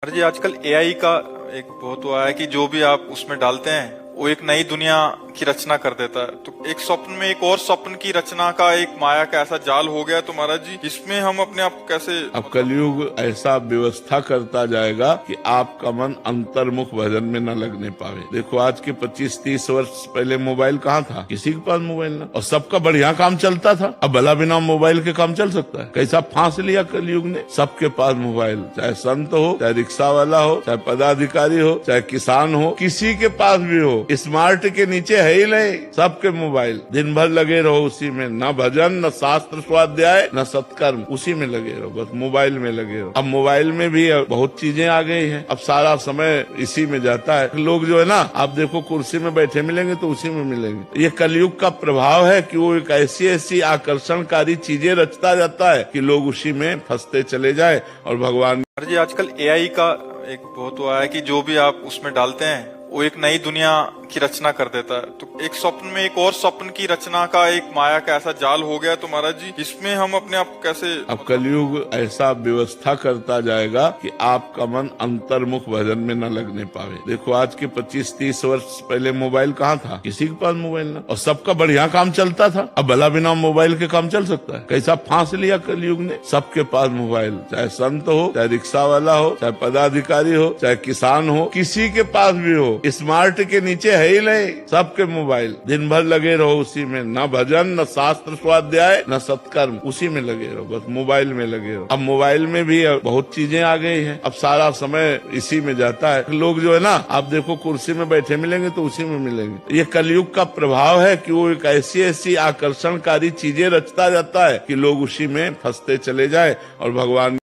Sir जी आजकल AI का एक बहुत हुआ है कि जो भी आप उसमें डालते हैं वो एक नई दुनिया की रचना कर देता है। तो एक स्वप्न में एक और स्वप्न की रचना का एक माया का ऐसा जाल हो गया तो महाराज जी इसमें हम अपने आप को कैसे। अब कलयुग ऐसा व्यवस्था करता जाएगा कि आपका मन अंतर्मुख भजन में न लगने पावे। देखो आज के 25-30 वर्ष पहले मोबाइल कहाँ था, किसी के पास मोबाइल ना, और सबका बढ़िया काम चलता था। अब भला बिना मोबाइल के काम चल सकता है? कैसा फांस लिया कलयुग ने, सबके पास मोबाइल, चाहे संत हो, चाहे रिक्शा वाला हो, चाहे पदाधिकारी हो, चाहे किसान हो, किसी के पास भी हो, स्मार्ट के नीचे है ही नहीं, सबके मोबाइल। दिन भर लगे रहो उसी में, न भजन, न शास्त्र स्वाध्याय, न सत्कर्म, उसी में लगे रहो, बस मोबाइल में लगे रहो। अब मोबाइल में भी बहुत चीजें आ गई हैं, अब सारा समय इसी में जाता है। लोग जो है ना, आप देखो कुर्सी में बैठे मिलेंगे तो उसी में मिलेंगे। ये कलयुग का प्रभाव है कि वो एक ऐसी ऐसी आकर्षणकारी चीजें रचता जाता है कि लोग उसी में फंसते चले जाए। और भगवान जी आजकल एआई का एक बहुत हुआ है कि जो भी आप उसमें डालते हैं वो एक नई दुनिया की रचना कर देता है। तो एक स्वप्न में एक और स्वप्न की रचना का एक माया का ऐसा जाल हो गया तो महाराज जी इसमें हम अपने आप को कैसे। अब कलयुग ऐसा व्यवस्था करता जाएगा कि आपका मन अंतर्मुख भजन में न लगने पावे। देखो आज के 25-30 वर्ष पहले मोबाइल कहाँ था, किसी के पास मोबाइल ना, और सबका बढ़िया काम चलता था। अब भला बिना मोबाइल के काम चल सकता है? कैसा फांस लिया कलयुग ने, सबके पास मोबाइल, चाहे संत हो, चाहे रिक्शा वाला हो, चाहे पदाधिकारी हो, चाहे किसान हो, किसी के पास भी हो, स्मार्ट के नीचे है ही नहीं, सबके मोबाइल। दिन भर लगे रहो उसी में, न भजन, न शास्त्र स्वाध्याय, न सत्कर्म, उसी में लगे रहो, बस मोबाइल में लगे रहो। अब मोबाइल में भी बहुत चीजें आ गई हैं, अब सारा समय इसी में जाता है। लोग जो है ना, आप देखो कुर्सी में बैठे मिलेंगे तो उसी में मिलेंगे। ये कलयुग का प्रभाव है कि वो एक ऐसी ऐसी आकर्षणकारी चीजें रचता जाता है कि लोग उसी में फंसते चले जाए। और भगवान